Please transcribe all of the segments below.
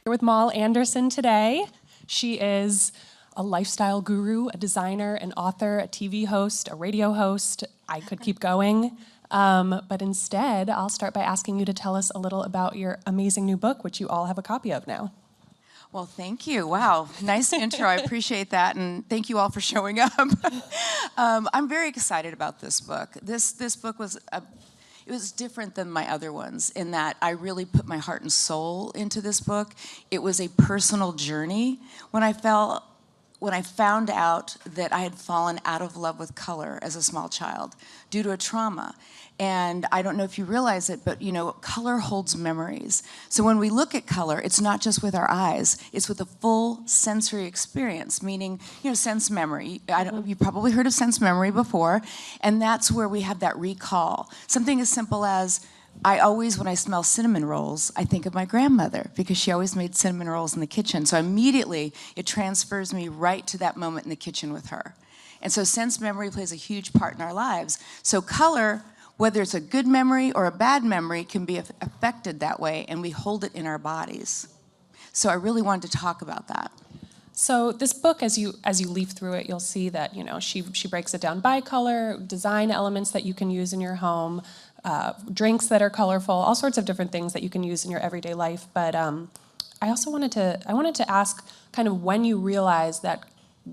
Here with Moll Anderson today. She is a lifestyle guru, a designer, an author, a TV host, a radio host. I could keep going. But instead, I'll start by asking you to tell us a little about your amazing new book, which you all have a copy of now. Well, thank you. Wow, nice intro. I appreciate that, and thank you all for showing up. I'm very excited about this book. This book was it was different than my other ones in that I really put my heart and soul into this book. It was a personal journey. When I found out that I had fallen out of love with color as a small child due to a trauma. And I don't know if you realize it, but you know, color holds memories. So when we look at color, it's not just with our eyes, it's with a full sensory experience, meaning, you know, sense memory. You've probably heard of sense memory before, and that's where we have that recall. Something as simple as, I always, when I smell cinnamon rolls, I think of my grandmother because she always made cinnamon rolls in the kitchen. So immediately, it transfers me right to that moment in the kitchen with her. And so sense memory plays a huge part in our lives. So color, whether it's a good memory or a bad memory, can be affected that way, and we hold it in our bodies. So I really wanted to talk about that. So this book, as you leaf through it, you'll see that, you know, she breaks it down by color, design elements that you can use in your home, drinks that are colorful, all sorts of different things that you can use in your everyday life. But I also wanted to ask kind of when you realized that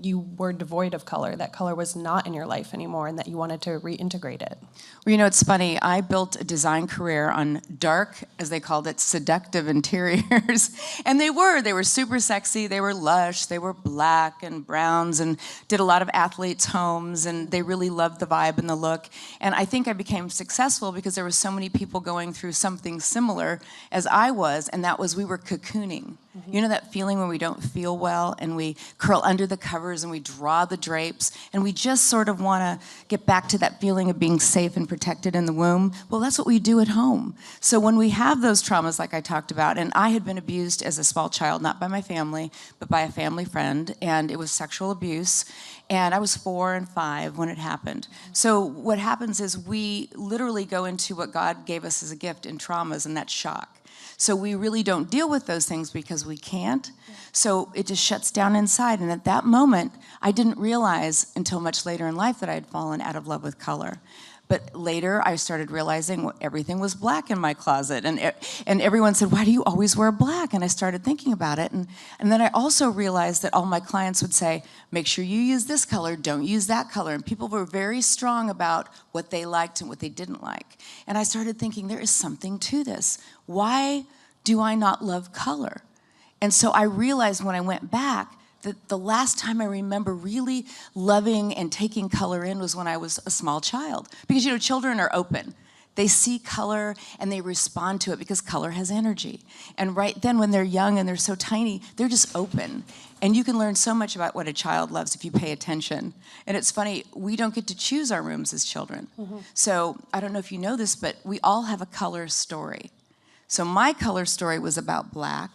you were devoid of color, that color was not in your life anymore, and that you wanted to reintegrate it. Well, you know, it's funny. I built a design career on dark, as they called it, seductive interiors. And they were super sexy. They were lush. They were black and browns, and did a lot of athletes' homes, and they really loved the vibe and the look. And I think I became successful because there were so many people going through something similar as I was, and that was we were cocooning. You know that feeling when we don't feel well and we curl under the covers and we draw the drapes and we just sort of want to get back to that feeling of being safe and protected in the womb? Well, that's what we do at home. So when we have those traumas like I talked about, and I had been abused as a small child, not by my family, but by a family friend, and it was sexual abuse. And I was 4 and 5 when it happened. So what happens is we literally go into what God gave us as a gift in traumas, and that's shock. So we really don't deal with those things because we can't. So it just shuts down inside. And at that moment, I didn't realize until much later in life that I had fallen out of love with color. But later, I started realizing everything was black in my closet. And everyone said, why do you always wear black? And I started thinking about it. And then I also realized that all my clients would say, make sure you use this color, don't use that color. And people were very strong about what they liked and what they didn't like. And I started thinking, there is something to this. Why do I not love color? And so I realized when I went back, that the last time I remember really loving and taking color in was when I was a small child. Because, you know, children are open. They see color and they respond to it because color has energy. And right then when they're young and they're so tiny, they're just open. And you can learn so much about what a child loves if you pay attention. And it's funny, we don't get to choose our rooms as children. So I don't know if you know this, but we all have a color story. So my color story was about black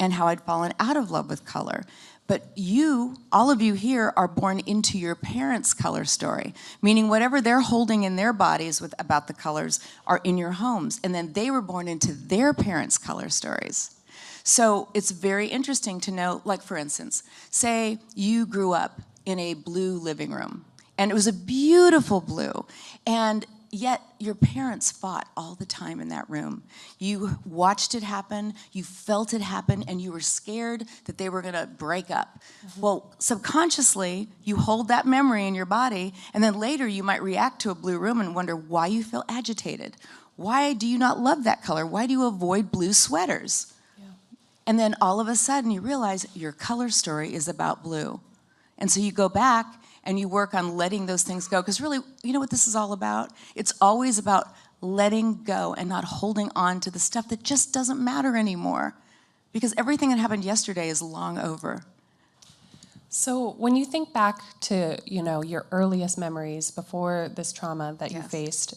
and how I'd fallen out of love with color. But you, all of you here, are born into your parents' color story, meaning whatever they're holding in their bodies about the colors are in your homes. And then they were born into their parents' color stories. So it's very interesting to know, like for instance, say you grew up in a blue living room, and it was a beautiful blue, and yet your parents fought all the time in that room. You watched it happen, you felt it happen, and you were scared that they were gonna break up. Well, subconsciously, you hold that memory in your body, and then later you might react to a blue room and wonder why you feel agitated. Why do you not love that color? Why do you avoid blue sweaters? And then all of a sudden you realize your color story is about blue. And so you go back and you work on letting those things go. Because really, you know what this is all about? It's always about letting go and not holding on to the stuff that just doesn't matter anymore. Because everything that happened yesterday is long over. So when you think back to, you know, your earliest memories before this trauma that you faced,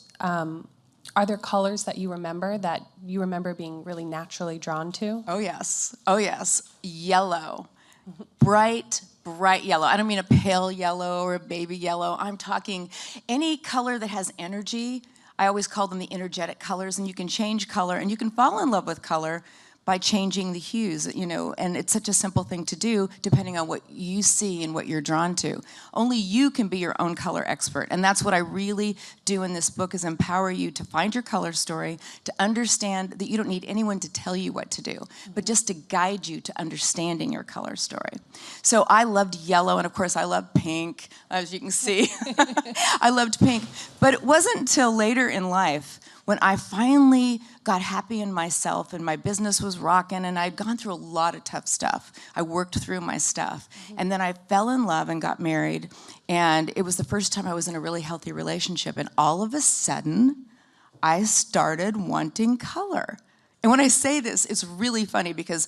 are there colors that you remember being really naturally drawn to? Oh yes, oh yes. Yellow, bright yellow. I don't mean a pale yellow or a baby yellow. I'm talking any color that has energy. I always call them the energetic colors, and you can change color and you can fall in love with color, by changing the hues, you know, and it's such a simple thing to do depending on what you see and what you're drawn to. Only you can be your own color expert, and that's what I really do in this book, is empower you to find your color story, to understand that you don't need anyone to tell you what to do, but just to guide you to understanding your color story. So I loved yellow, and of course I love pink, as you can see. I loved pink, but it wasn't until later in life when I finally got happy in myself and my business was rocking and I'd gone through a lot of tough stuff. I worked through my stuff. And then I fell in love and got married, and it was the first time I was in a really healthy relationship, and all of a sudden I started wanting color. And when I say this, it's really funny because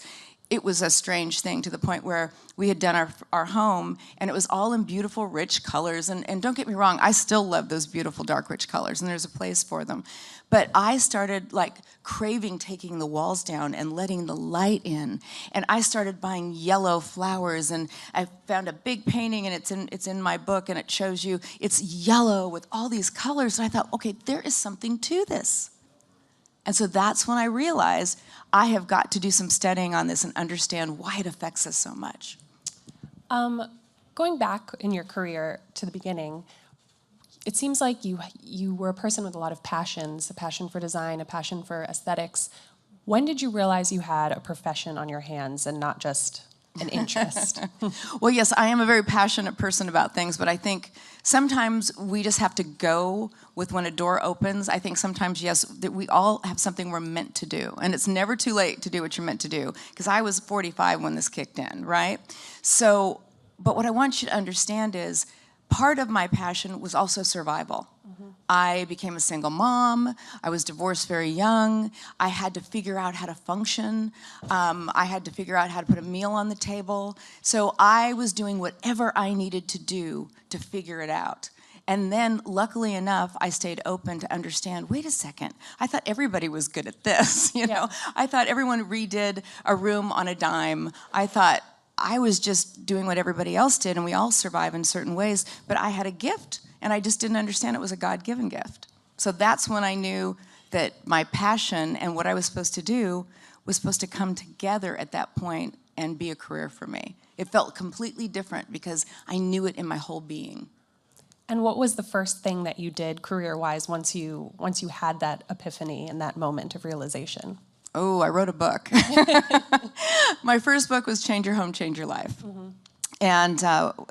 it was a strange thing, to the point where we had done our home, and it was all in beautiful, rich colors. And don't get me wrong, I still love those beautiful, dark, rich colors, and there's a place for them. But I started like craving taking the walls down and letting the light in. And I started buying yellow flowers, and I found a big painting, and it's in my book, and it shows you it's yellow with all these colors. And I thought, okay, there is something to this. And so that's when I realized I have got to do some studying on this and understand why it affects us so much. Going back in your career to the beginning, it seems like you were a person with a lot of passions, a passion for design, a passion for aesthetics. When did you realize you had a profession on your hands and not just an interest? Well, yes, I am a very passionate person about things, but I think sometimes we just have to go with when a door opens. I think sometimes, yes, that we all have something we're meant to do, and it's never too late to do what you're meant to do, because I was 45 when this kicked in, right? So, but what I want you to understand is part of my passion was also survival. I became a single mom. I was divorced very young. I had to figure out how to function. I had to figure out how to put a meal on the table. So I was doing whatever I needed to do to figure it out. And then, luckily enough, I stayed open to understand, wait a second, I thought everybody was good at this, you know? I thought everyone redid a room on a dime. I thought I was just doing what everybody else did, and we all survive in certain ways, but I had a gift, and I just didn't understand it was a God-given gift. So that's when I knew that my passion and what I was supposed to do was supposed to come together at that point and be a career for me. It felt completely different because I knew it in my whole being. And what was the first thing that you did career-wise once you had that epiphany and that moment of realization? Oh, I wrote a book. My first book was Change Your Home, Change Your Life. And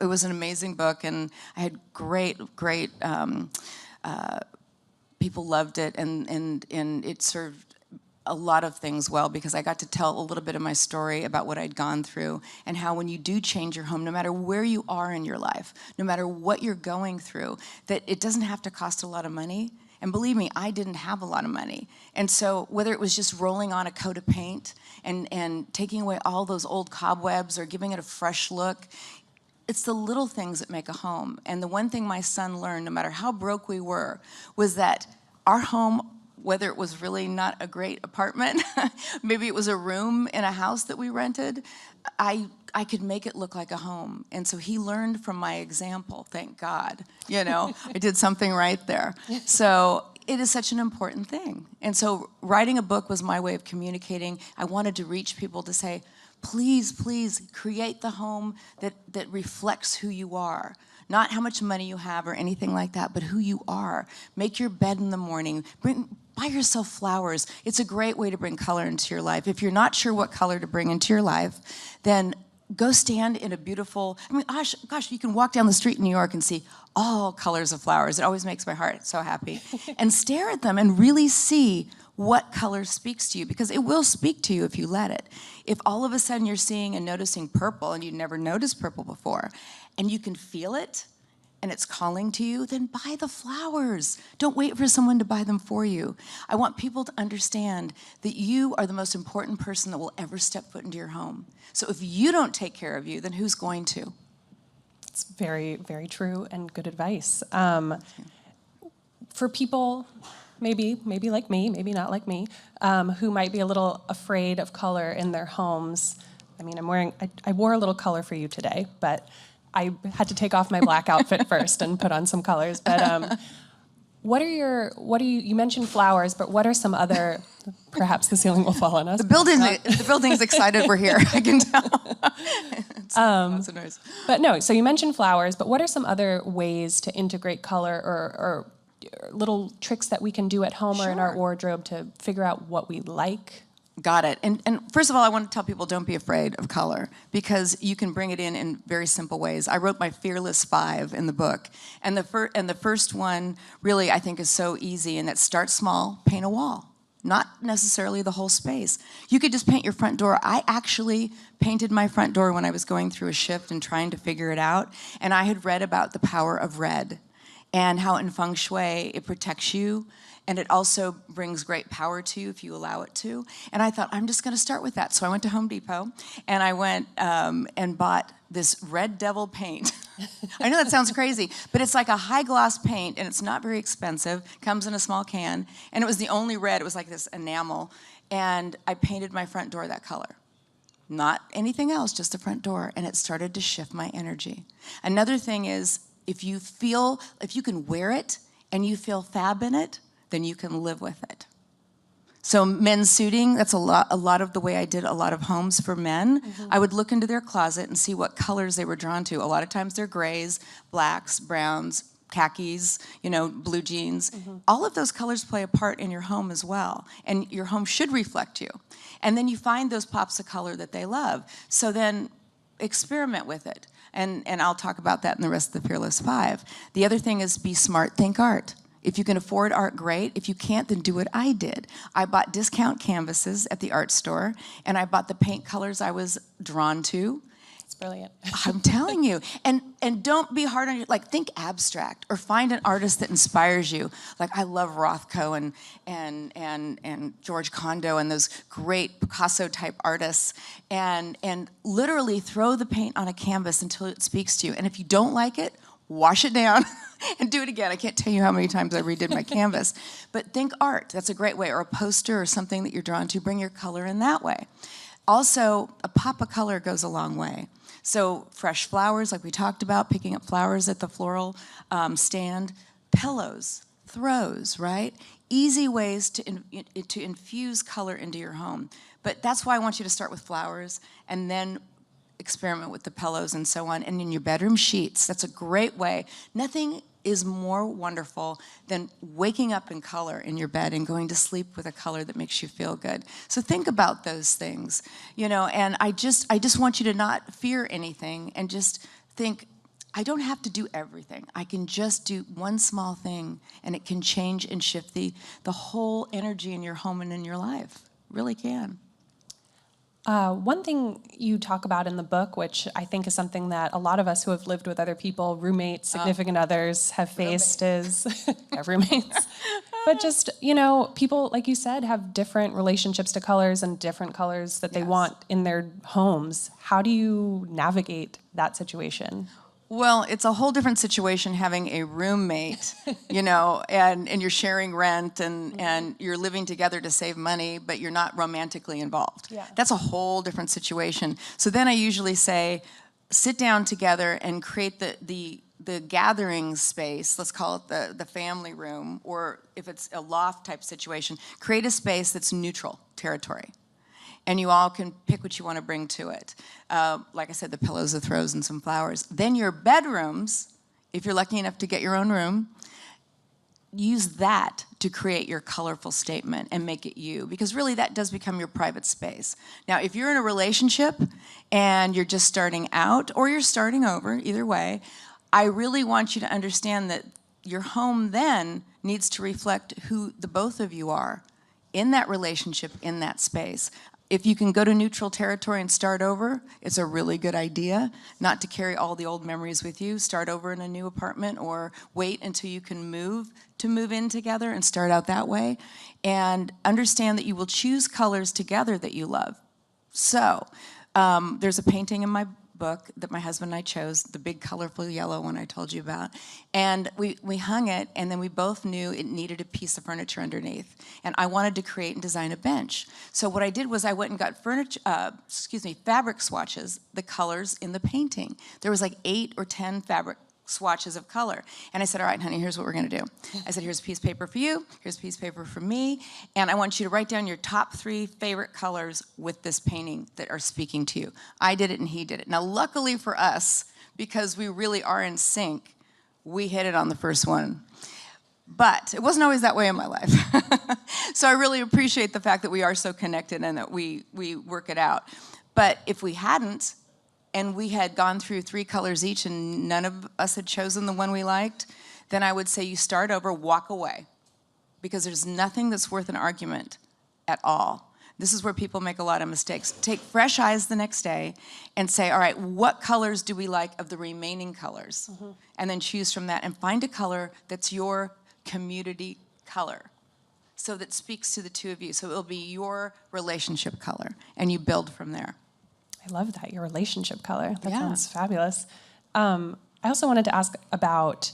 it was an amazing book, and I had great people loved it, and it served a lot of things well, because I got to tell a little bit of my story about what I'd gone through, and how when you do change your home, no matter where you are in your life, no matter what you're going through, that it doesn't have to cost a lot of money. And believe me, I didn't have a lot of money. And so whether it was just rolling on a coat of paint and taking away all those old cobwebs or giving it a fresh look, it's the little things that make a home. And the one thing my son learned, no matter how broke we were, was that our home, whether it was really not a great apartment, maybe it was a room in a house that we rented, I could make it look like a home. And so he learned from my example, thank God. You know, I did something right there. So it is such an important thing. And so writing a book was my way of communicating. I wanted to reach people to say, please, please create the home that reflects who you are. Not how much money you have or anything like that, but who you are. Make your bed in the morning. Buy yourself flowers. It's a great way to bring color into your life. If you're not sure what color to bring into your life, then go stand in a beautiful, I mean, gosh, you can walk down the street in New York and see all colors of flowers. It always makes my heart so happy. And stare at them and really see what color speaks to you, because it will speak to you if you let it. If all of a sudden you're seeing and noticing purple and you'd never noticed purple before, and you can feel it, and it's calling to you, then buy the flowers. Don't wait for someone to buy them for you. I want people to understand that you are the most important person that will ever step foot into your home. So if you don't take care of you, then who's going to? It's very, very true and good advice. For people, maybe like me, maybe not like me, who might be a little afraid of color in their homes. I mean, I wore a little color for you today, but I had to take off my black outfit first and put on some colors. But You mentioned flowers, but what are some other, perhaps the ceiling will fall on us. The building's excited we're here, I can tell. It's lots of noise. But no, so you mentioned flowers, but what are some other ways to integrate color or little tricks that we can do at home or in our wardrobe to figure out what we like? Got it. And first of all, I want to tell people, don't be afraid of color, because you can bring it in very simple ways. I wrote my Fearless 5 in the book, and the first one really I think is so easy, and that start small, paint a wall. Not necessarily the whole space. You could just paint your front door. I actually painted my front door when I was going through a shift and trying to figure it out, and I had read about the power of red and how in feng shui it protects you. And it also brings great power to you if you allow it to. And I thought, I'm just going to start with that. So I went to Home Depot, and I went and bought this red devil paint. I know that sounds crazy, but it's like a high gloss paint, and it's not very expensive. Comes in a small can, and it was the only red. It was like this enamel, and I painted my front door that color. Not anything else, just the front door, and it started to shift my energy. Another thing is, if you can wear it and you feel fab in it, then you can live with it. So men's suiting, that's a lot of the way I did a lot of homes for men. I would look into their closet and see what colors they were drawn to. A lot of times they're grays, blacks, browns, khakis, blue jeans. All of those colors play a part in your home as well. And your home should reflect you. And then you find those pops of color that they love. So then experiment with it. And I'll talk about that in the rest of the Fearless 5. The other thing is be smart, think art. If you can afford art, great. If you can't, then do what I did. I bought discount canvases at the art store, and I bought the paint colors I was drawn to. It's brilliant. I'm telling you. And don't be hard on you. Like, think abstract, or find an artist that inspires you. Like, I love Rothko and George Condo and those great Picasso-type artists. And literally throw the paint on a canvas until it speaks to you. And if you don't like it, wash it down and do it again. I can't tell you how many times I redid my canvas. But think art. That's a great way. Or a poster or something that you're drawn to. Bring your color in that way. Also, a pop of color goes a long way. So fresh flowers, like we talked about, picking up flowers at the floral stand. Pillows, throws, right? Easy ways to infuse color into your home. But that's why I want you to start with flowers and then experiment with the pillows and so on. And in your bedroom sheets, that's a great way. Nothing is more wonderful than waking up in color in your bed and going to sleep with a color that makes you feel good. So think about those things, and I just want you to not fear anything and just think, I don't have to do everything. I can just do one small thing, and it can change and shift the whole energy in your home and in your life. It really can. One thing you talk about in the book, which I think is something that a lot of us who have lived with other people, roommates, significant others, have faced is roommates. But just, people, like you said, have different relationships to colors and different colors that they want in their homes. How do you navigate that situation? Well, it's a whole different situation having a roommate, and you're sharing rent and you're living together to save money, but you're not romantically involved. Yeah. That's a whole different situation. So then I usually say, sit down together and create the gathering space, let's call it the family room, or if it's a loft type situation, create a space that's neutral territory. And you all can pick what you want to bring to it. Like I said, the pillows, the throws, and some flowers. Then your bedrooms, if you're lucky enough to get your own room, use that to create your colorful statement and make it you. Because really that does become your private space. Now, if you're in a relationship and you're just starting out, or you're starting over, either way, I really want you to understand that your home then needs to reflect who the both of you are in that relationship, in that space. If you can go to neutral territory and start over, it's a really good idea not to carry all the old memories with you. Start over in a new apartment, or wait until you can move in together and start out that way. And understand that you will choose colors together that you love. So there's a painting in my book that my husband and I chose, the big colorful yellow one I told you about. And we hung it, and then we both knew it needed a piece of furniture underneath. And I wanted to create and design a bench. So what I did was I went and got fabric swatches, the colors in the painting. There was like 8 or 10 fabric swatches of color. And I said, all right, honey, here's what we're going to do. I said, here's a piece of paper for you, here's a piece of paper for me, and I want you to write down your top 3 favorite colors with this painting that are speaking to you. I did it and he did it. Now, luckily for us, because we really are in sync, we hit it on the first one. But it wasn't always that way in my life. So I really appreciate the fact that we are so connected and that we work it out. But if we hadn't, and we had gone through 3 colors each and none of us had chosen the one we liked, then I would say you start over, walk away. Because there's nothing that's worth an argument at all. This is where people make a lot of mistakes. Take fresh eyes the next day and say, all right, what colors do we like of the remaining colors? And then choose from that and find a color that's your community color. So that speaks to the 2 of you. So it'll be your relationship color and you build from there. I love that, your relationship color. That Yeah. sounds fabulous. I also wanted to ask about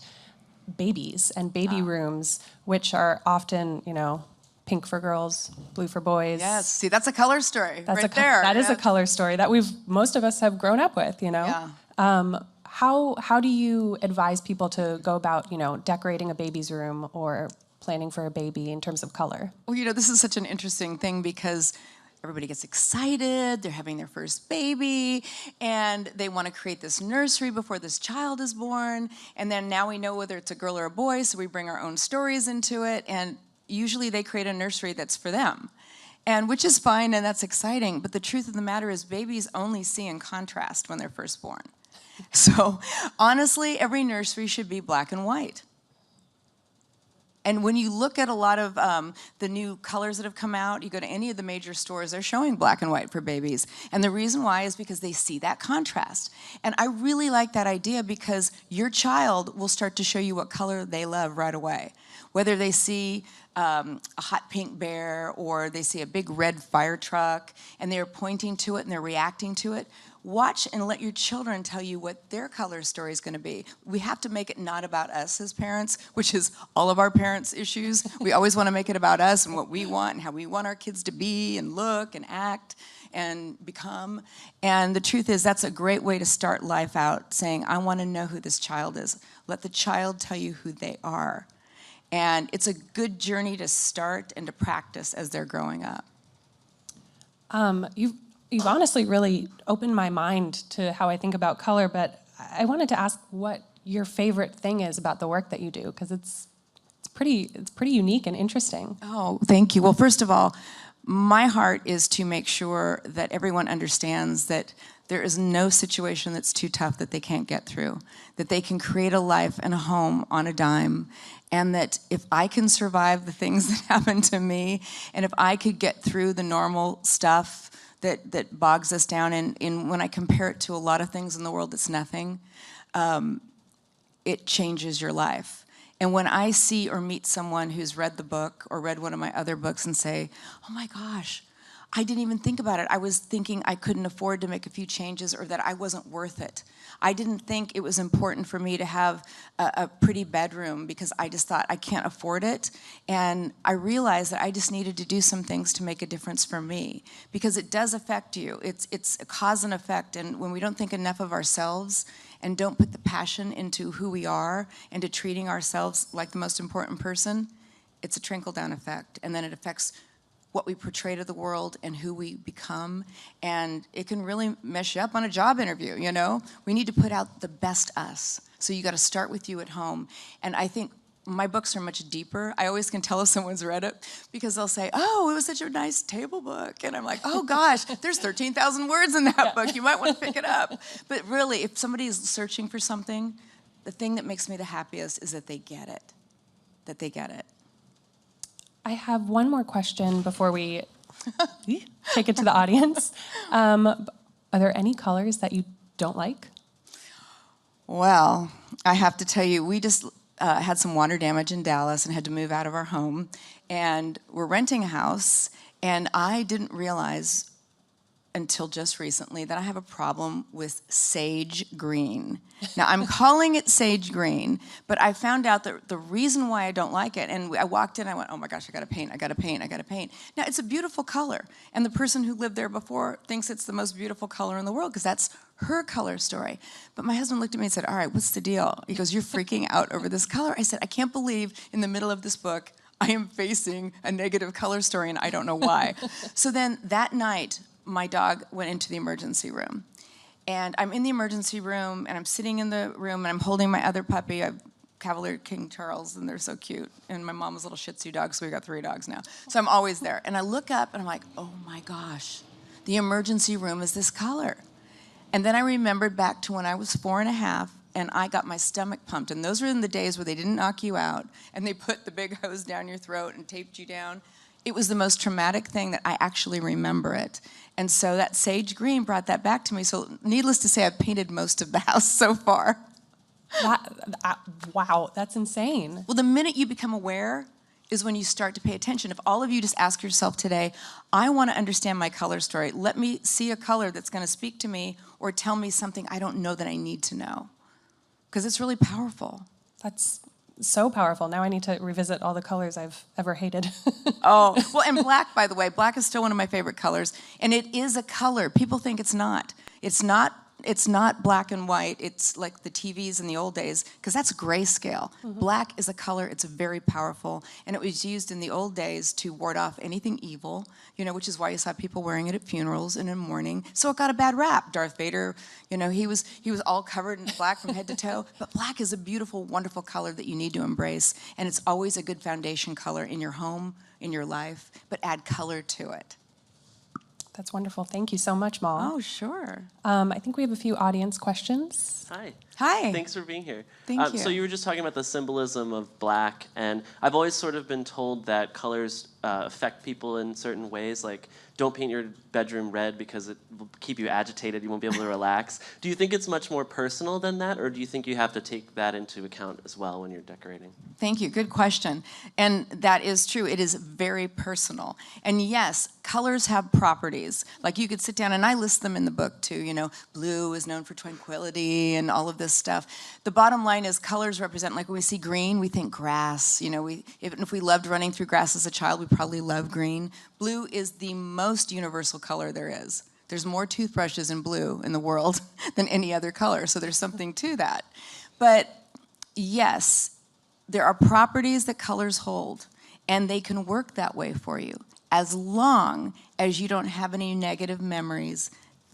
babies and baby rooms, which are often, you know, pink for girls, blue for boys. Yes, see, that's a color story That's right there. That is a color story that most of us have grown up with, you know? Yeah. How do you advise people to go about, you know, decorating a baby's room or planning for a baby in terms of color? Well, you know, this is such an interesting thing because everybody gets excited, they're having their first baby, and they want to create this nursery before this child is born, and then now we know whether it's a girl or a boy, so we bring our own stories into it, and usually they create a nursery that's for them, and which is fine and that's exciting, but the truth of the matter is babies only see in contrast when they're first born. So honestly, every nursery should be black and white. And when you look at a lot of the new colors that have come out, you go to any of the major stores, they're showing black and white for babies. And the reason why is because they see that contrast. And I really like that idea because your child will start to show you what color they love right away. Whether they see a hot pink bear or they see a big red fire truck and they're pointing to it and they're reacting to it, watch and let your children tell you what their color story is going to be. We have to make it not about us as parents, which is all of our parents' issues. We always want to make it about us and what we want and how we want our kids to be and look and act and become. And the truth is that's a great way to start life out, saying, I want to know who this child is. Let the child tell you who they are. And it's a good journey to start and to practice as they're growing up. You've honestly really opened my mind to how I think about color, but I wanted to ask what your favorite thing is about the work that you do, because it's pretty unique and interesting. Oh, thank you. Well, first of all, my heart is to make sure that everyone understands that there is no situation that's too tough that they can't get through, that they can create a life and a home on a dime, and that if I can survive the things that happen to me, and if I could get through the normal stuff that bogs us down, and when I compare it to a lot of things in the world that's nothing, it changes your life. And when I see or meet someone who's read the book or read one of my other books and say, oh my gosh, I didn't even think about it. I was thinking I couldn't afford to make a few changes or that I wasn't worth it. I didn't think it was important for me to have a pretty bedroom because I just thought I can't afford it. And I realized that I just needed to do some things to make a difference for me because it does affect you. It's a cause and effect. And when we don't think enough of ourselves and don't put the passion into who we are and to treating ourselves like the most important person, it's a trickle-down effect. And then it affects what we portray to the world and who we become, and it can really mess you up on a job interview, you know? We need to put out the best us. So you gotta start with you at home. And I think my books are much deeper. I always can tell if someone's read it because they'll say, oh, it was such a nice table book. And I'm like, oh gosh, there's 13,000 words in that book. You might wanna pick it up. But really, if somebody is searching for something, the thing that makes me the happiest is that they get it, that they get it. I have one more question before we take it to the audience. Are there any colors that you don't like? Well, I have to tell you, we just had some water damage in Dallas and had to move out of our home. And we're renting a house, and I didn't realize until just recently that I have a problem with sage green. Now, I'm calling it sage green, but I found out that the reason why I don't like it, and I walked in, I went, oh my gosh, I gotta paint, I gotta paint, I gotta paint. Now, it's a beautiful color, and the person who lived there before thinks it's the most beautiful color in the world, because that's her color story. But my husband looked at me and said, all right, what's the deal? He goes, you're freaking out over this color. I said, I can't believe in the middle of this book, I am facing a negative color story, and I don't know why. So then that night, my dog went into the emergency room. And I'm in the emergency room, and I'm sitting in the room, and I'm holding my other puppy. I have Cavalier King Charles, and they're so cute. And my mom's little Shih Tzu dog, so we got 3 dogs now. So I'm always there. And I look up, and I'm like, oh my gosh, the emergency room is this color. And then I remembered back to when I was 4.5, and I got my stomach pumped. And those were in the days where they didn't knock you out, and they put the big hose down your throat and taped you down. It was the most traumatic thing that I actually remember it. And so that sage green brought that back to me. So needless to say, I've painted most of the house so far. Wow, that's insane. Well, the minute you become aware is when you start to pay attention. If all of you just ask yourself today, I want to understand my color story. Let me see a color that's going to speak to me or tell me something I don't know that I need to know. Because it's really powerful. That's so powerful. Now I need to revisit all the colors I've ever hated. Oh, well, and black, by the way, black is still one of my favorite colors. And it is a color. People think it's not. It's not black and white. It's like the TVs in the old days, because that's grayscale. Mm-hmm. Black is a color. It's very powerful. And it was used in the old days to ward off anything evil, which is why you saw people wearing it at funerals and in mourning. So it got a bad rap. Darth Vader, he was all covered in black from head to toe. But black is a beautiful, wonderful color that you need to embrace. And it's always a good foundation color in your home, in your life, but add color to it. That's wonderful. Thank you so much, Moll. Oh, sure. I think we have a few audience questions. Hi. Hi. Thanks for being here. Thank you. So you were just talking about the symbolism of black, and I've always sort of been told that colors affect people in certain ways, like don't paint your bedroom red because it will keep you agitated, you won't be able to relax. Do you think it's much more personal than that, or do you think you have to take that into account as well when you're decorating? Thank you. Good question. And that is true. It is very personal. And yes, colors have properties. Like you could sit down, and I list them in the book too. Blue is known for tranquility and all of this stuff. The bottom line is colors represent, like when we see green, we think grass. Even if we loved running through grass as a child, we probably love green. Blue is the most universal color there is. There's more toothbrushes in blue in the world than any other color, so there's something to that. But yes, there are properties that colors hold, and they can work that way for you as long as you don't have any negative memories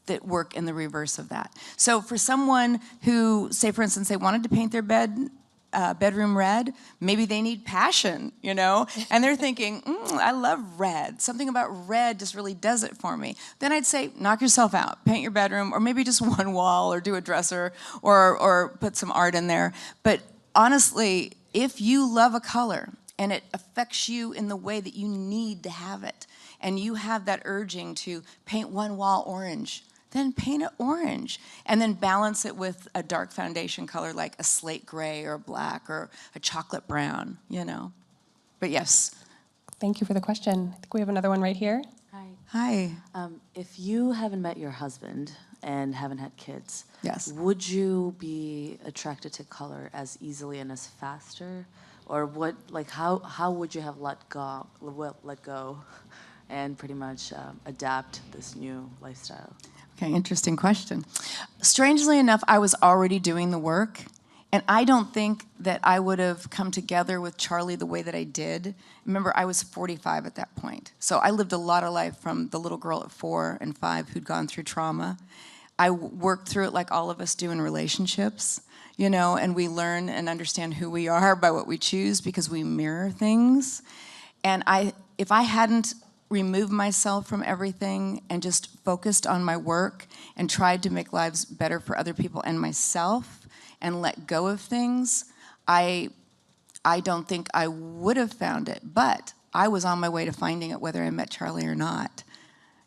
that work in the reverse of that. So for someone who, say for instance, they wanted to paint their bedroom red, maybe they need passion, and they're thinking, I love red. Something about red just really does it for me. Then I'd say, knock yourself out, paint your bedroom, or maybe just one wall, or do a dresser, or put some art in there. But honestly, if you love a color and it affects you in the way that you need to have it, and you have that urging to paint one wall orange, then paint it orange, and then balance it with a dark foundation color like a slate gray or black or a chocolate brown, But yes. Thank you for the question. I think we have another one right here. Hi. If you haven't met your husband and haven't had kids, yes, would you be attracted to color as easily and as faster? Or how would you have let go and pretty much adapt this new lifestyle? Okay, interesting question. Strangely enough, I was already doing the work, and I don't think that I would have come together with Charlie the way that I did. Remember, I was 45 at that point. So I lived a lot of life from the little girl at 4 and 5 who'd gone through trauma. I worked through it like all of us do in relationships, and we learn and understand who we are by what we choose because we mirror things. And if I hadn't removed myself from everything and just focused on my work and tried to make lives better for other people and myself and let go of things, I don't think I would have found it. But I was on my way to finding it whether I met Charlie or not.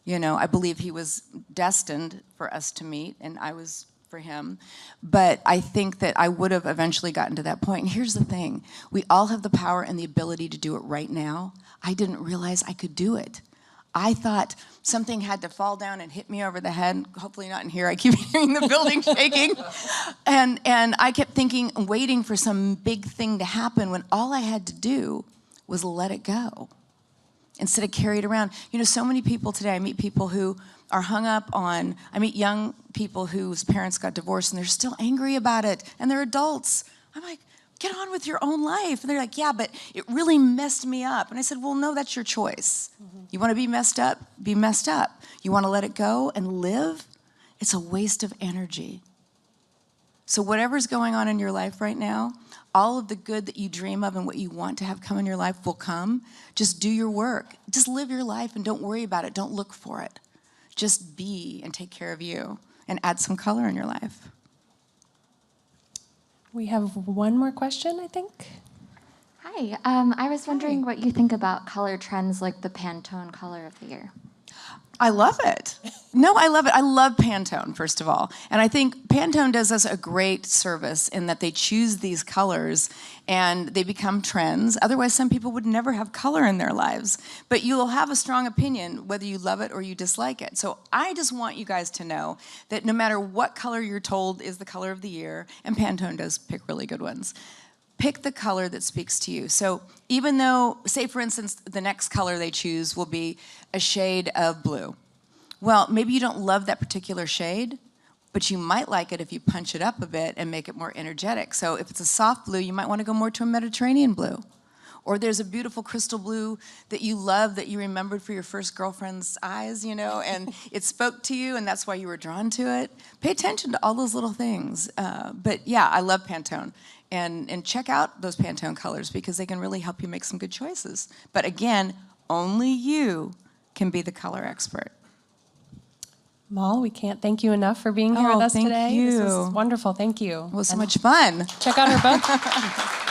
I believe he was destined for us to meet, and I was for him. But I think that I would have eventually gotten to that point. And here's the thing. We all have the power and the ability to do it right now. I didn't realize I could do it. I thought something had to fall down and hit me over the head. Hopefully not in here. I keep hearing the building shaking. And I kept thinking, waiting for some big thing to happen when all I had to do was let it go instead of carry it around. You know, so many people today, I meet people who are hung up on, I meet young people whose parents got divorced and they're still angry about it, and they're adults. I'm like, get on with your own life. And they're like, yeah, but it really messed me up. And I said, well, no, that's your choice. You want to be messed up? Be messed up. You want to let it go and live? It's a waste of energy. So whatever's going on in your life right now, all of the good that you dream of and what you want to have come in your life will come. Just do your work. Just live your life and don't worry about it. Don't look for it. Just be and take care of you and add some color in your life. We have one more question, I think. Hi, I was wondering what you think about color trends like the Pantone color of the year. I love it. No, I love it. I love Pantone, first of all. And I think Pantone does us a great service in that they choose these colors and they become trends. Otherwise, some people would never have color in their lives. But you'll have a strong opinion whether you love it or you dislike it. So I just want you guys to know that no matter what color you're told is the color of the year, and Pantone does pick really good ones, pick the color that speaks to you. So even though, say for instance, the next color they choose will be a shade of blue. Well, maybe you don't love that particular shade, but you might like it if you punch it up a bit and make it more energetic. So if it's a soft blue, you might want to go more to a Mediterranean blue. Or there's a beautiful crystal blue that you love that you remembered for your first girlfriend's eyes, you know, and it spoke to you and that's why you were drawn to it. Pay attention to all those little things. But yeah, I love Pantone. And check out those Pantone colors because they can really help you make some good choices. But again, only you can be the color expert. Moll, we can't thank you enough for being here Oh, with us thank today. you. This was wonderful. Thank you. It was so much fun. Check out her book.